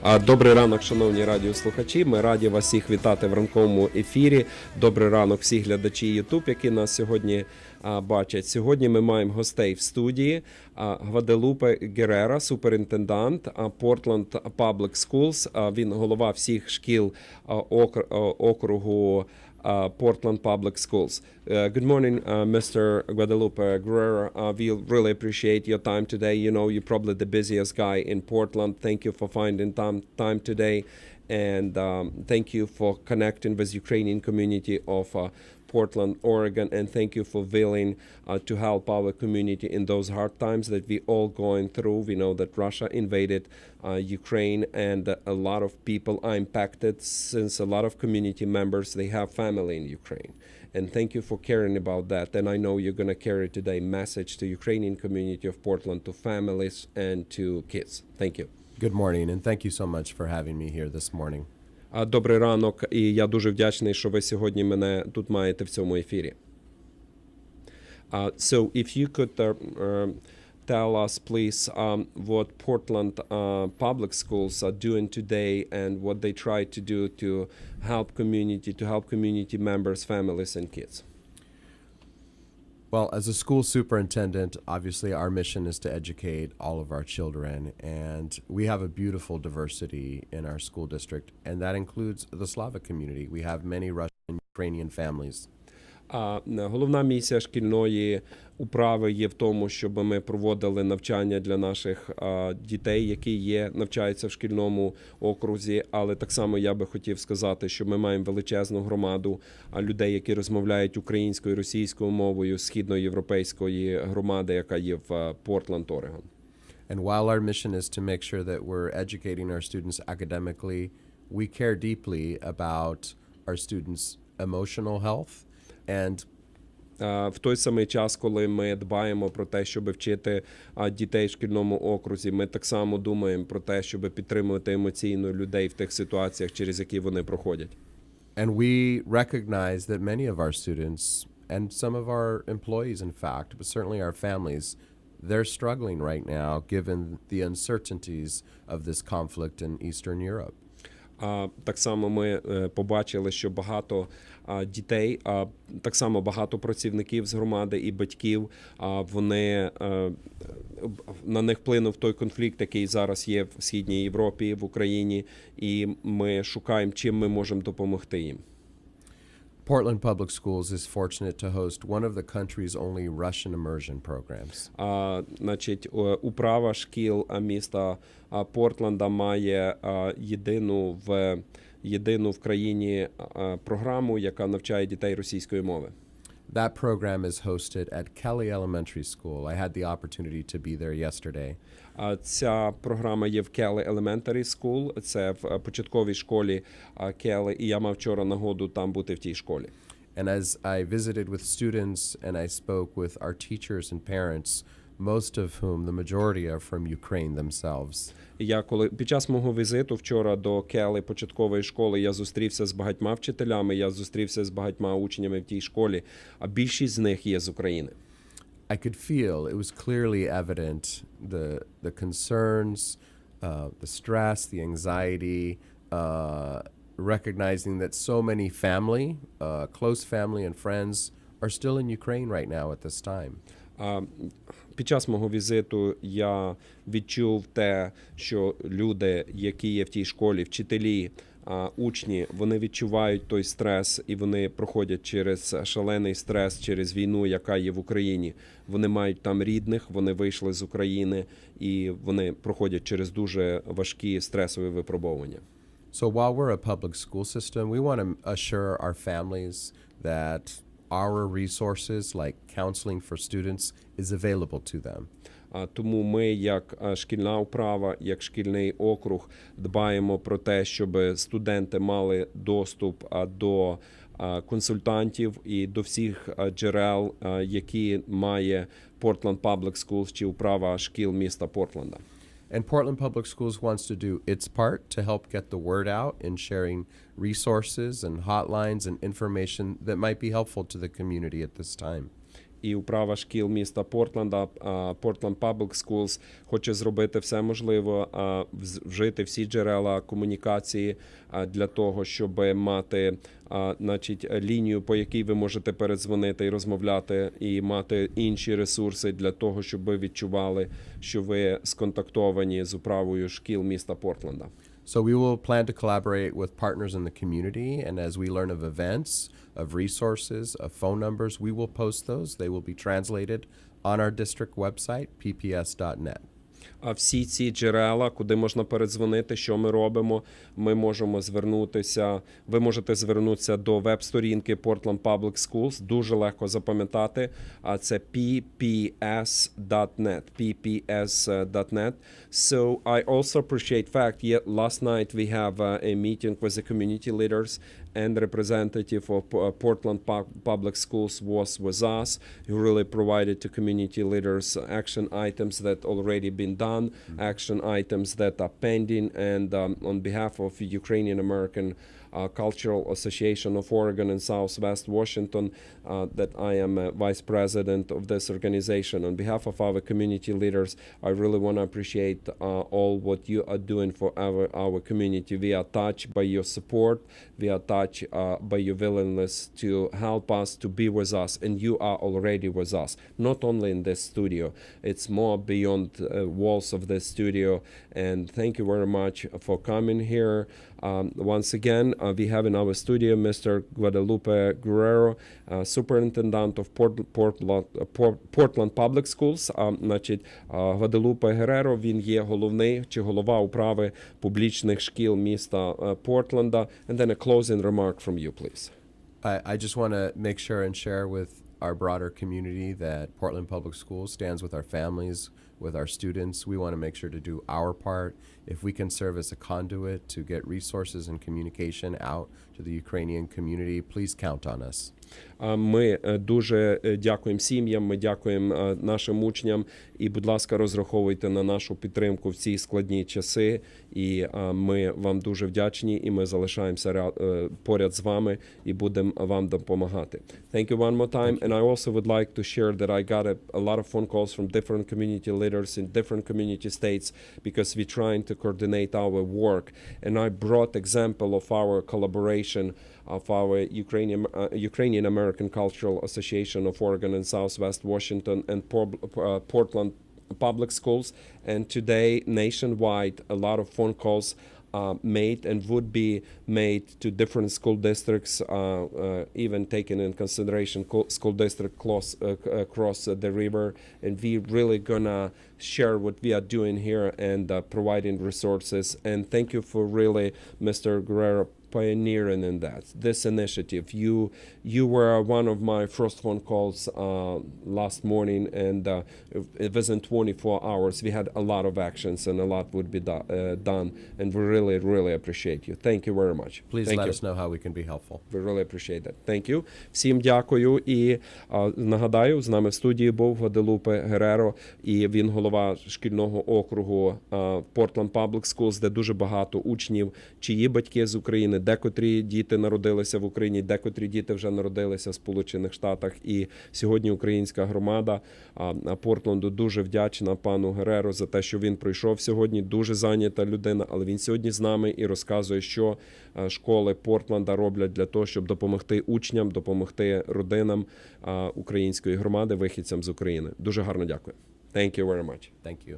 Добрий ранок, шановні радіослухачі. Ми раді вас всіх вітати в ранковому ефірі. Добрий ранок всі глядачі YouTube, які нас сьогодні бачать. Сьогодні ми маємо гостей в студії. Гваделупе Герера, суперінтендант Portland Public Schools. Він голова всіх шкіл округу Portland Public Schools. Good morning, Mr. Guadalupe Guerrero. We really appreciate your time today. You know, you're probably the busiest guy in Portland. Thank you for finding time today. And thank you for connecting with Ukrainian community of Portland, Oregon. And thank you for willing to help our community in those hard times that we all going through. We know that Russia invaded Ukraine, and a lot of people are impacted since a lot of community members, they have family in Ukraine. And thank you for caring about that. And I know you're going to carry today message to Ukrainian community of Portland, to families and to kids. Thank you. Good morning, and thank you so much for having me here this morning. Добрий ранок, і я дуже вдячний, що ви сьогодні мене тут маєте в цьому ефірі. So if you could tell us, please, what Portland public schools are doing today and what they try to do to help community members, families, and kids. Well, as a school superintendent, obviously our mission is to educate all of our children, and we have a beautiful diversity in our school district, and that includes the Slavic community. We have many Russian and Ukrainian families. Головна місія шкільної управи є в тому, щоб ми проводили навчання для наших дітей, які навчаються в шкільному окрузі, але так само я би хотів сказати, що ми маємо величезну громаду людей, які розмовляють українською, російською мовою, східноєвропейської громади, яка є в Портленд, Орегон. And while our mission is to make sure that we're educating our students academically, we care deeply about our students' emotional health. And в той самий час, коли ми дбаємо про те, щоб вчити дітей в шкільному окрузі, ми так само думаємо про те, щоб підтримувати емоційно людей в тих ситуаціях, через які вони проходять. And we recognize that many of our students and some of our employees, in fact, but certainly our families, they're struggling right now given the uncertainties of this conflict in Eastern Europe. Так само ми побачили, що багато дітей, так само багато працівників з громади і батьків, вони на них вплинув той конфлікт, який зараз є в Східній Європі, в Україні, і ми шукаємо, чим ми можемо допомогти їм. Portland Public Schools is fortunate to host one of the country's only Russian immersion programs. Значить, управа шкіл міста Портленда має єдину в країні програму, яка навчає дітей російської мови. That program is hosted at Kelly Elementary School. I had the opportunity to be there yesterday. Ця програма є в Kelly Elementary School, це в початковій школі Kelly, і я мав вчора нагоду там бути в тій школі. And as I visited with students and I spoke with our teachers and parents, most of whom, the majority are from Ukraine themselves. Під час мого візиту вчора до Келли початкової школи я зустрівся з багатьма вчителями, я зустрівся з багатьма учнями в тій школі, а більшість з них є з України. I could feel, it was clearly evident, the concerns, the stress, the anxiety, recognizing that so many family, close family and friends are still in Ukraine right now at this time. Під час мого візиту я відчув те, що люди, які є в тій школі, вчителі, учні, вони відчувають той стрес і вони проходять через шалений стрес, через війну, яка є в Україні. Вони мають там рідних, вони вийшли з України і вони проходять через дуже важкі стресові випробовування. So while we're a public school system, we want to assure our families that our resources like counseling for students is available to them. Тому ми, як шкільна управа, як шкільний округ, дбаємо про те, щоб студенти мали доступ до консультантів і до всіх джерел, які має Portland Public Schools чи управа шкіл міста Портленда. And Portland Public Schools wants to do its part to help get the word out in sharing resources and hotlines and information that might be helpful to the community at this time. і управа шкіл міста Портленда, Portland Public Schools, хоче зробити все можливе, вжити всі джерела комунікації для того, щоб мати лінію, по якій ви можете передзвонити і розмовляти, і мати інші ресурси для того, щоб ви відчували, що ви сконтактовані з управою шкіл міста Портленда. So we will plan to collaborate with partners in the community, and as we learn of events, of resources, of phone numbers, we will post those. They will be translated on our district website, pps.net. А всі ці джерела, куди можна передзвонити, що ми робимо, ми можемо звернутися. Ви можете звернутися до веб-сторінки Portland Public Schools. Дуже легко запам'ятати. А це pps.net. pps.net. So I also appreciate fact. Last night we have a meeting with the community leaders, and representative of Portland Public Schools was with us, who really provided to community leaders action items that already been done, action items that are pending, and on behalf of Ukrainian American Cultural Association of Oregon and Southwest Washington, that I am a vice president of this organization. On behalf of our community leaders, I really want to appreciate all what you are doing for our community. We are touched by your support. We are touched by your willingness to help us, to be with us, and you are already with us, not only in this studio. It's more beyond walls of this studio, and thank you very much for coming here. Once again, we have in our studio Mr. Guadalupe Guerrero, Superintendent of Portland Public Schools. Значить, Гваделупе Гереро, він є головний чи голова управи публічних шкіл міста Портленда. And then a closing remark from you, please. I just want to make sure and share with our broader community that Portland Public Schools stands with our families, with our students. We want to make sure to do our part. If we can serve as a conduit to get resources and communication out to the Ukrainian community, please count on us. Ми дуже дякуємо сім'ям, ми дякуємо нашим учням і, будь ласка, розраховуйте на нашу підтримку в ці складні часи. І ми вам дуже вдячні, і ми залишаємося поряд з вами і будемо вам допомагати. Thank you one more time. And I also would like to share that I got a lot of phone calls from different community leaders in different community states because we're trying to coordinate our work. And I brought example of our collaboration of our Ukrainian American Cultural Association of Oregon and Southwest Washington and Portland Public Schools. And today, nationwide, a lot of phone calls made and would be made to different school districts, even taking in consideration school district across the river. And we really gonna share what we are doing here and providing resources. And thank you for really, Mr. Guerrero, pioneering in this initiative. You were one of my first phone calls last morning, and within 24 hours we had a lot of actions and a lot would be done, and we really appreciate you. Thank you very much. Please let us know how we can be helpful. We really appreciate that. Thank you. Всім дякую. І нагадаю, з нами в студії був Гваделупе Гереро, і він голова шкільного округу Portland Public Schools, де дуже багато учнів, чиї батьки з України, декотрі діти народилися в Україні, декотрі діти вже народилися в Сполучених Штатах. І сьогодні українська громада Портленду дуже вдячна пану Гереро за те, що він прийшов сьогодні. Дуже зайнята людина, але він сьогодні з нами і розказує, що школи Портленда роблять для того, щоб допомогти учням, допомогти родинам української громади, вихідцям з України. Дуже гарно дякую. Thank you very much. Thank you.